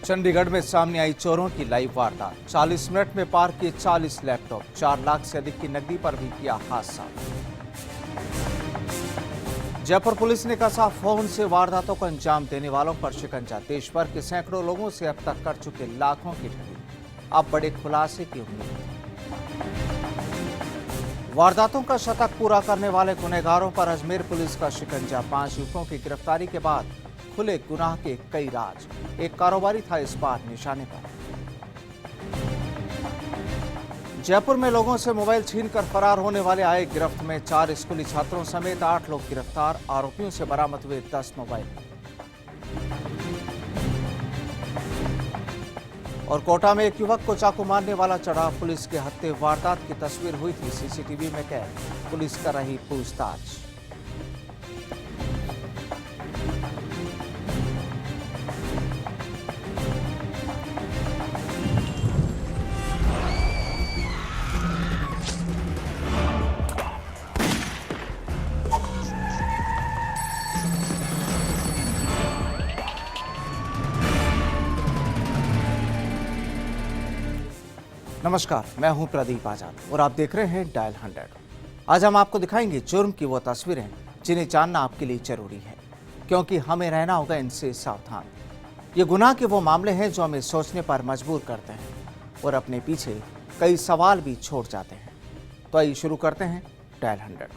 चंडीगढ़ में सामने आई चोरों की लाइव वारदात। 40 मिनट में पार किए 40 लैपटॉप, 4 लाख से अधिक की नकदी पर भी किया हादसा। जयपुर पुलिस ने कसा फोन से वारदातों को अंजाम देने वालों पर शिकंजा। देश भर के सैकड़ों लोगों से अब तक कर चुके लाखों की ठगी, अब बड़े खुलासे की उम्मीद। वारदातों का शतक पूरा करने वाले गुनहगारों पर अजमेर पुलिस का शिकंजा। 5 युवकों की गिरफ्तारी के बाद खुले गुनाह के कई राज। एक कारोबारी था इस बार निशाने पर। जयपुर में लोगों से मोबाइल छीनकर फरार होने वाले आए गिरफ्त में। 4 स्कूली छात्रों समेत 8 लोग गिरफ्तार। आरोपियों से बरामद हुए 10 मोबाइल। और कोटा में एक युवक को चाकू मारने वाला चढ़ा। पुलिस के हत्थे वारदात की तस्वीर हुई थी सीसीटीवी में कैद। पुलिस कर रही पूछताछ। नमस्कार, मैं हूं प्रदीप आजाद और आप देख रहे हैं डायल 100। आज हम आपको दिखाएंगे जुर्म की वो तस्वीरें जिन्हें जानना आपके लिए जरूरी है, क्योंकि हमें रहना होगा इनसे सावधान। ये गुनाह के वो मामले हैं जो हमें सोचने पर मजबूर करते हैं और अपने पीछे कई सवाल भी छोड़ जाते हैं। तो आइए शुरू करते हैं डायल 100।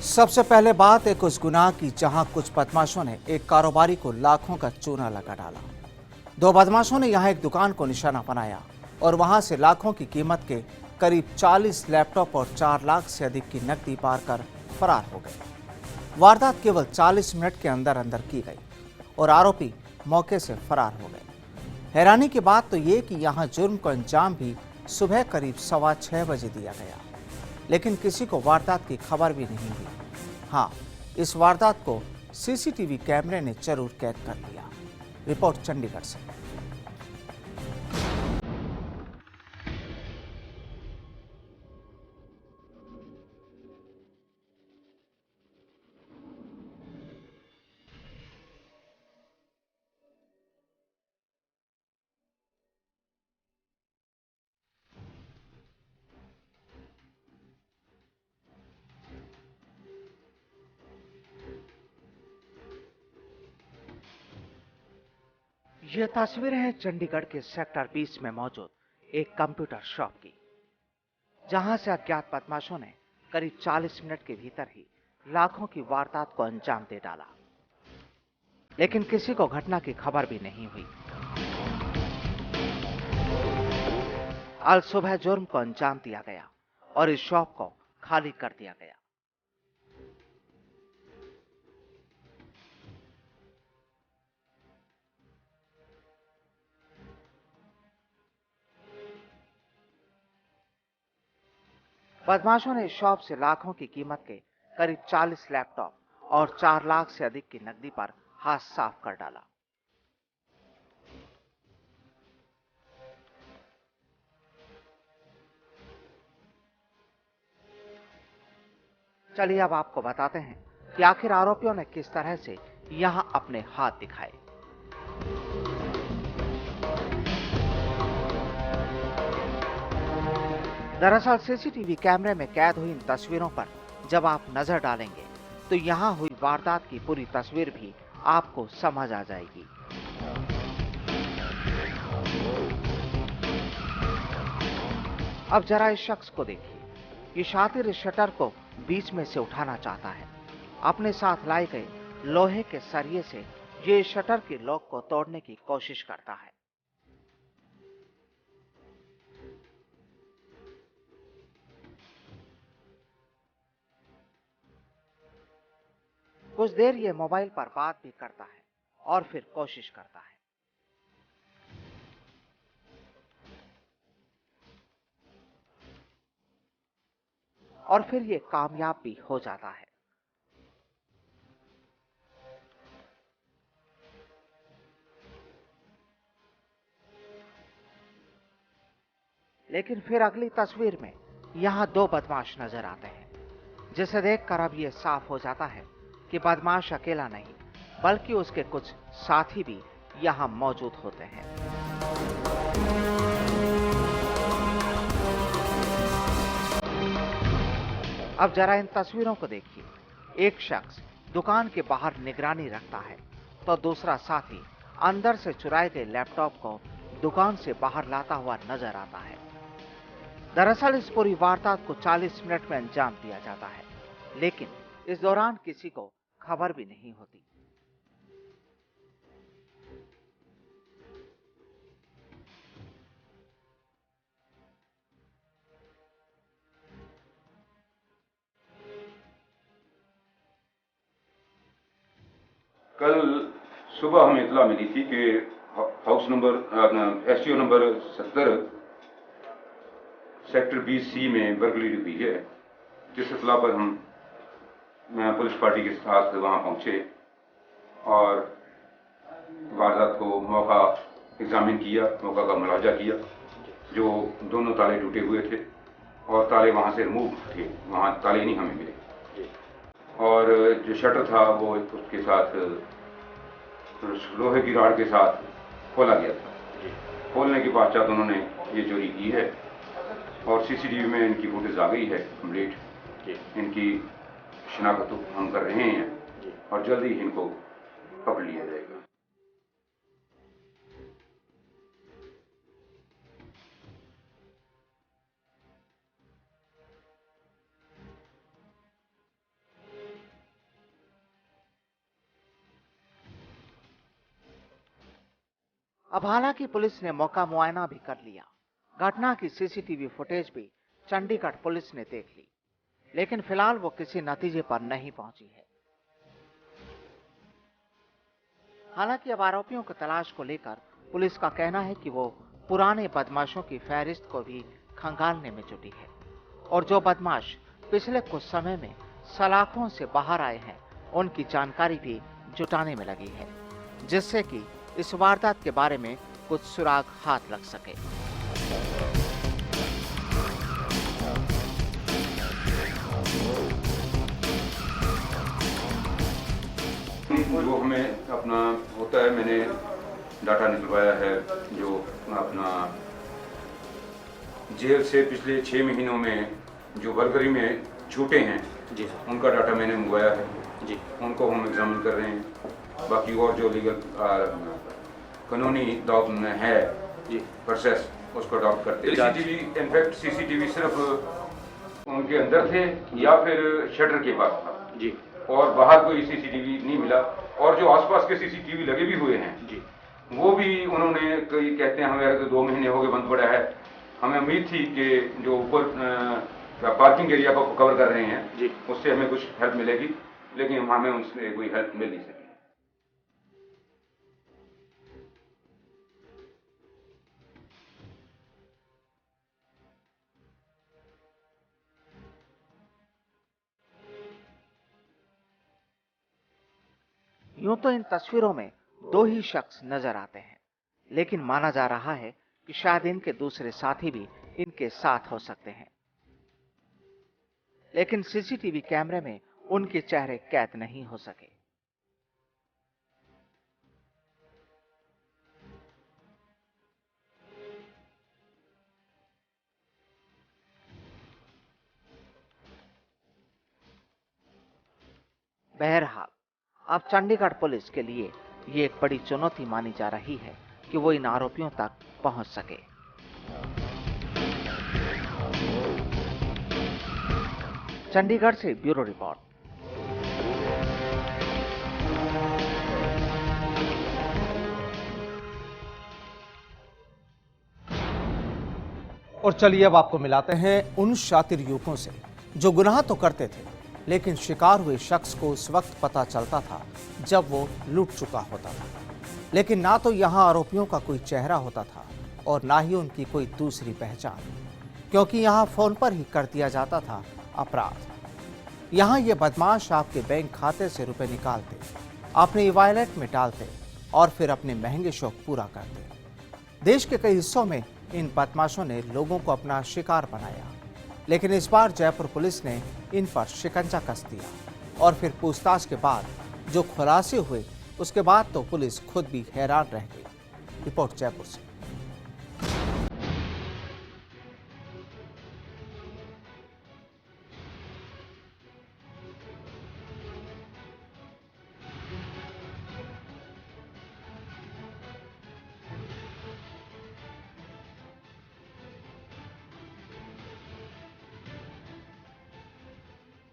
सबसे पहले बात एक उस गुनाह की जहां कुछ बदमाशों ने एक कारोबारी को लाखों का चूना लगा डाला। 2 बदमाशों ने यहां एक दुकान को निशाना बनाया और वहां से लाखों की कीमत के करीब 40 लैपटॉप और 4 लाख से अधिक की नकदी पार कर फरार हो गए। वारदात केवल 40 मिनट के अंदर अंदर की गई और आरोपी मौके से फरार हो गए। हैरानी की बात तो ये कि यहां जुर्म को अंजाम भी सुबह करीब 6:15 बजे दिया गया, लेकिन किसी को वारदात की खबर भी नहीं हुई। हाँ, इस वारदात को सीसीटीवी कैमरे ने जरूर कैद कर लिया। रिपोर्ट चंडीगढ़ से। ये तस्वीरें हैं चंडीगढ़ के सेक्टर 20 में मौजूद एक कंप्यूटर शॉप की, जहां से अज्ञात बदमाशों ने करीब 40 मिनट के भीतर ही लाखों की वारदात को अंजाम दे डाला, लेकिन किसी को घटना की खबर भी नहीं हुई। आज सुबह जुर्म को अंजाम दिया गया और इस शॉप को खाली कर दिया गया। बदमाशों ने इस शॉप से लाखों की कीमत के करीब 40 लैपटॉप और 4 लाख से अधिक की नकदी पर हाथ साफ कर डाला। चलिए अब आपको बताते हैं कि आखिर आरोपियों ने किस तरह से यहां अपने हाथ दिखाए। दरअसल सीसीटीवी कैमरे में कैद हुई इन तस्वीरों पर जब आप नजर डालेंगे तो यहां हुई वारदात की पूरी तस्वीर भी आपको समझ आ जाएगी। अब जरा इस शख्स को देखिए। ये शातिर इस शटर को बीच में से उठाना चाहता है। अपने साथ लाए गए लोहे के सरिये से ये शटर के लॉक को तोड़ने की कोशिश करता है। कुछ देर ये मोबाइल पर बात भी करता है और फिर कोशिश करता है। और फिर ये कामयाब भी हो जाता है। लेकिन फिर अगली तस्वीर में यहाँ दो बदमाश नजर आते हैं, जिसे देखकर अब ये साफ हो जाता है कि बदमाश अकेला नहीं बल्कि उसके कुछ साथी भी यहाँ मौजूद होते हैं। अब जरा इन तस्वीरों को देखिए। एक शख्स दुकान के बाहर निगरानी रखता है तो दूसरा साथी अंदर से चुराए गए लैपटॉप को दुकान से बाहर लाता हुआ नजर आता है। दरअसल इस पूरी वारदात को 40 मिनट में अंजाम दिया जाता है, लेकिन इस दौरान किसी को खबर भी नहीं होती। कल सुबह हमें इतला मिली थी कि house number STO number 70 sector 20C में बर्गलरी हुई है, जिस इतला पर हम पुलिस पार्टी के साथ वहां पहुंचे और वारदात को मौका एग्जामिन किया, मौका का मुलाजा किया। जो दोनों ताले टूटे हुए थे और ताले वहां से रिमूव थे, वहां ताले नहीं हमें मिले और जो शटर था वो उसके साथ लोहे की राड के साथ खोला गया था। खोलने के पश्चात उन्होंने ये चोरी की है और सीसीटीवी में इनकी फुटेज आ गई है कंप्लीट। इनकी शिनाख्त हम कर रहे हैं और जल्दी ही इनको पकड़ लिया जाएगा। अब हालांकि पुलिस ने मौका मुआयना भी कर लिया, घटना की सीसीटीवी फुटेज भी चंडीगढ़ पुलिस ने देख ली, लेकिन फिलहाल वो किसी नतीजे पर नहीं पहुंची है। हालांकि अब आरोपियों की तलाश को लेकर पुलिस का कहना है कि वो पुराने बदमाशों की फहरिस्त को भी खंगालने में जुटी है और जो बदमाश पिछले कुछ समय में सलाखों से बाहर आए हैं उनकी जानकारी भी जुटाने में लगी है, जिससे कि इस वारदात के बारे में कुछ सुराग हाथ लग सके। जो हमें अपना होता है, मैंने डाटा निकलवाया है जो अपना जेल से पिछले 6 महीनों में जो बर्गरी में छूटे हैं जी सर, उनका डाटा मैंने मंगवाया है जी। उनको हम एग्जामिन कर रहे हैं। बाकी और जो लीगल कानूनी है जी प्रोसेस उसको अडॉप्ट करते हैं। सीसीटीवी इनफैक्ट सीसीटीवी सिर्फ उनके अंदर थे या फिर शटर के पास था जी, और बाहर कोई सीसीटीवी नहीं मिला। और जो आसपास के सीसीटीवी लगे भी हुए हैं जी, वो भी उन्होंने कई कहते हैं हमें 2 महीने हो गए बंद पड़ा है। हमें उम्मीद थी कि जो ऊपर पार्किंग एरिया को कवर कर रहे हैं जी, उससे हमें कुछ हेल्प मिलेगी, लेकिन हमें उनसे कोई हेल्प मिल नहीं सकी। यूं तो इन तस्वीरों में 2 ही शख्स नजर आते हैं, लेकिन माना जा रहा है कि शायद इनके दूसरे साथी भी इनके साथ हो सकते हैं, लेकिन सीसीटीवी कैमरे में उनके चेहरे कैद नहीं हो सके। बहरहाल अब चंडीगढ़ पुलिस के लिए ये एक बड़ी चुनौती मानी जा रही है कि वो इन आरोपियों तक पहुंच सके। चंडीगढ़ से ब्यूरो रिपोर्ट। और चलिए अब आपको मिलाते हैं उन शातिर युवकों से जो गुनाह तो करते थे, लेकिन शिकार हुए शख्स को उस वक्त पता चलता था जब वो लूट चुका होता था। लेकिन ना तो यहाँ आरोपियों का कोई चेहरा होता था और ना ही उनकी कोई दूसरी पहचान, क्योंकि यहाँ फोन पर ही कर दिया जाता था अपराध। यहाँ ये बदमाश आपके बैंक खाते से रुपए निकालते, अपने ई वॉलेट में डालते और फिर अपने महंगे शौक पूरा करते। देश के कई हिस्सों में इन बदमाशों ने लोगों को अपना शिकार बनाया, लेकिन इस बार जयपुर पुलिस ने इन पर शिकंजा कस दिया और फिर पूछताछ के बाद जो खुलासे हुए उसके बाद तो पुलिस खुद भी हैरान रह गई। रिपोर्ट जयपुर से।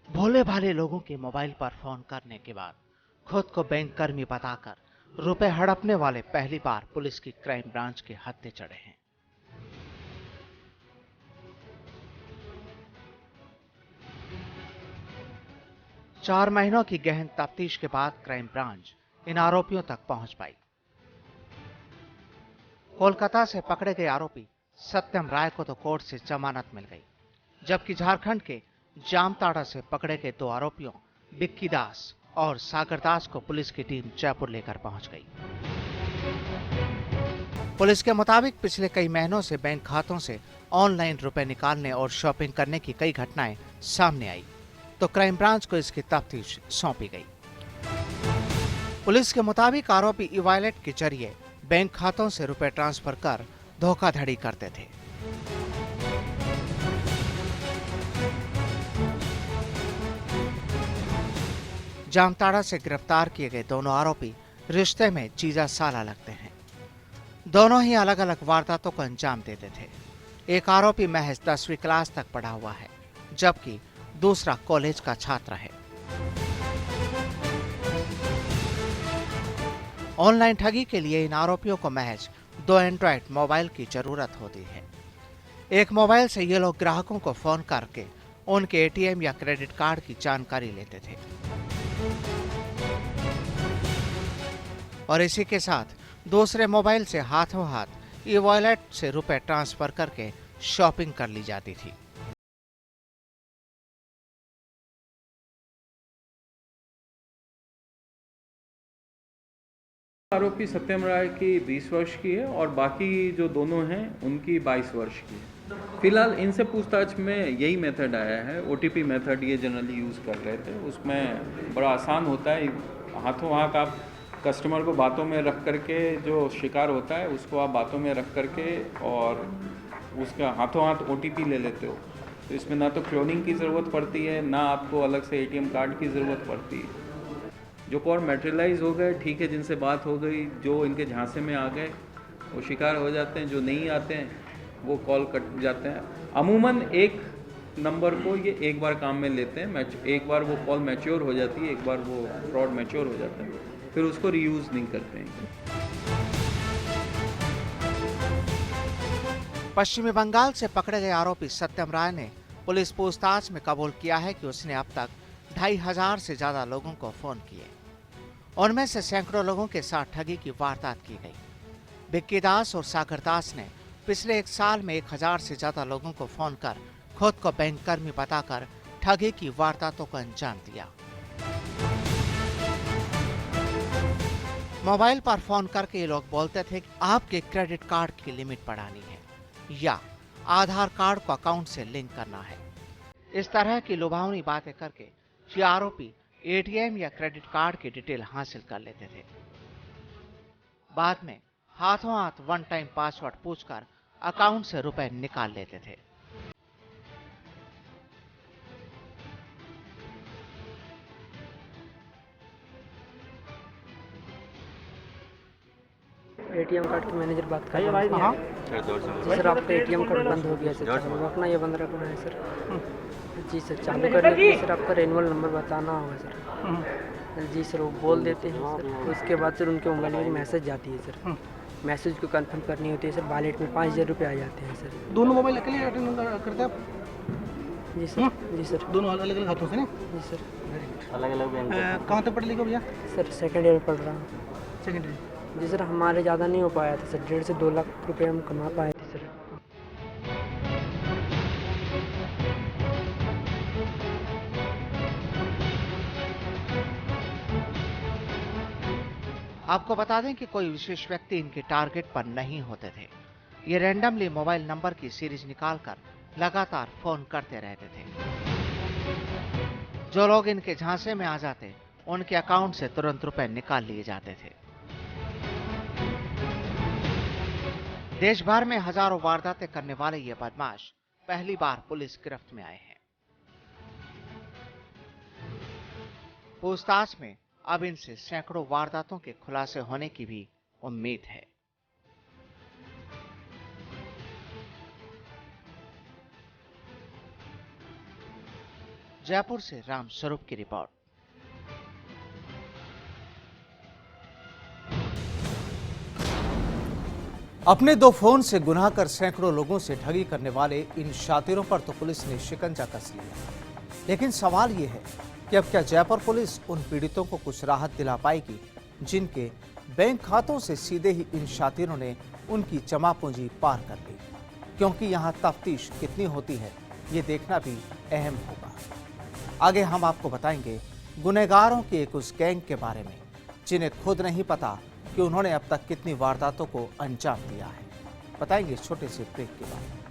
भोले भाले लोगों के मोबाइल पर फोन करने के बाद खुद को बैंक कर्मी बताकर रुपए हड़पने वाले पहली बार पुलिस की क्राइम ब्रांच के हत्थे चढ़े हैं। चार महीनों की गहन तफ्तीश के बाद क्राइम ब्रांच इन आरोपियों तक पहुंच पाई। कोलकाता से पकड़े गए आरोपी सत्यम राय को तो कोर्ट से जमानत मिल गई, जबकि झारखंड के जामताड़ा से पकड़े गए दो आरोपियों बिक्की दास और सागर दास को पुलिस की टीम जयपुर लेकर पहुंच गई। पुलिस के मुताबिक पिछले कई महीनों से बैंक खातों से ऑनलाइन रुपए निकालने और शॉपिंग करने की कई घटनाएं सामने आई, तो क्राइम ब्रांच को इसकी तफ्तीश सौंपी गई। पुलिस के मुताबिक आरोपी ई वॉलेट के जरिए बैंक खातों से रुपए ट्रांसफर कर धोखाधड़ी करते थे। जामताड़ा से गिरफ्तार किए गए दोनों आरोपी रिश्ते में जीजा साला लगते हैं। दोनों ही अलग अलग वारदातों को अंजाम देते थे। एक आरोपी महज 10वीं क्लास तक पढ़ा हुआ है, जबकि दूसरा कॉलेज का छात्र है। ऑनलाइन ठगी के लिए इन आरोपियों को महज 2 एंड्रॉयड मोबाइल की जरूरत होती है। एक मोबाइल से ये लोग ग्राहकों को फोन करके उनके एटीएम या क्रेडिट कार्ड की जानकारी लेते थे और इसी के साथ दूसरे मोबाइल से हाथों हाथ ई वॉलेट से रुपए ट्रांसफर करके शॉपिंग कर ली जाती थी। आरोपी सत्यम राय की 20 वर्ष की है और बाकी जो दोनों हैं उनकी 22 वर्ष की है। फिलहाल इनसे पूछताछ में यही मेथड आया है, ओटीपी मेथड ये जनरली यूज़ कर रहे थे। उसमें बड़ा आसान होता है, हाथों हाथ आप कस्टमर को बातों में रख करके, जो शिकार होता है उसको आप बातों में रख करके और उसका हाथों हाथ ओटीपी ले लेते हो। तो इसमें ना तो क्लोनिंग की ज़रूरत पड़ती है, ना आपको अलग से एटीएम कार्ड की ज़रूरत पड़ती है। जो कॉल मैटेरियलाइज हो गए ठीक है, जिनसे बात हो गई, जो इनके झांसे में आ गए वो शिकार हो जाते हैं, जो नहीं आते हैं वो कॉल कट जाते हैं। अमूमन एक नंबर को ये एक बार काम में लेते हैं, एक बार वो कॉल मैच्योर हो जाती है, एक बार वो फ्रॉड मैच्योर हो जाता है, फिर उसको रीयूज़ नहीं करते हैं। पश्चिमी बंगाल से पकड़े गए आरोपी सत्यम राय ने पुलिस पूछताछ में कबूल किया है कि उसने अब तक 2500 से ज्यादा लोगों को फोन किए। उनमें से सैकड़ों लोगों के साथ ठगी की वारदात की गई। बिक्की दास और सागर दास ने पिछले 1 साल में 1000 से ज्यादा लोगों को फोन कर खुद को बैंक कर्मी बताकर ठगी की वारदातों को अंजाम दिया। मोबाइल पर फोन करके ये लोग बोलते थे कि आपके क्रेडिट कार्ड की लिमिट बढ़ानी है या आधार कार्ड को अकाउंट से लिंक करना है। इस तरह की लुभावनी बातें करके ये आरोपी एटीएम या क्रेडिट कार्ड की डिटेल हासिल कर लेते थे। बाद में हाथों हाथ वन टाइम पासवर्ड पूछकर अकाउंट से रुपए निकाल लेते थे। एटीएम कार्ड के मैनेजर बात कर रहे हैं। जी सर, आपका एटीएम कार्ड बंद हो गया सर, रखना या बंद रखना है सर। जी सर, चालू करने के लिए सर आपका रेनुअल नंबर बताना होगा सर। जी सर, वो बोल देते हैं सर। उसके बाद सर उनके मोबाइल में मैसेज जाती है सर। मैसेज को कंफर्म करनी होती है सर। वॉलेट में 5000 रुपये आ जाते हैं सर। दोनों मोबाइल अकेले अटेंड करते हैं आप? जी सर। जी सर, दोनों अलग अलग हाथों से ना? जी सर। अलग अलग बैंक। कहाँ तक पढ़ लिखे भैया? सर सेकेंड ईयर पढ़ रहा हूँ। Second year. जी सर, हमारे ज़्यादा नहीं हो पाया था सर। 1.5 से 2 लाख रुपये हम कमा पाए थे सर। आपको बता दें कि कोई विशेष व्यक्ति इनके टारगेट पर नहीं होते थे। ये रैंडमली मोबाइल नंबर की सीरीज निकालकर लगातार फोन करते रहते थे। जो लोग इनके झांसे में आ जाते उनके अकाउंट से तुरंत रुपए निकाल लिए जाते थे। देश भर में हजारों वारदातें करने वाले ये बदमाश पहली बार पुलिस गिरफ्त में आए हैं। पूछताछ में अब इनसे सैकड़ों वारदातों के खुलासे होने की भी उम्मीद है। जयपुर से राम स्वरूप की रिपोर्ट। अपने 2 फोन से गुनाह कर सैकड़ों लोगों से ठगी करने वाले इन शातिरों पर तो पुलिस ने शिकंजा कस लिया, लेकिन सवाल यह है कि अब क्या जयपुर पुलिस उन पीड़ितों को कुछ राहत दिला पाएगी जिनके बैंक खातों से सीधे ही इन शातिरों ने उनकी जमा पूंजी पार कर ली। क्योंकि यहां तफ्तीश कितनी होती है ये देखना भी अहम होगा। आगे हम आपको बताएंगे गुनहगारों की एक उस गैंग के बारे में जिन्हें खुद नहीं पता कि उन्होंने अब तक कितनी वारदातों को अंजाम दिया है। बताएंगे छोटे से ब्रेक के बाद।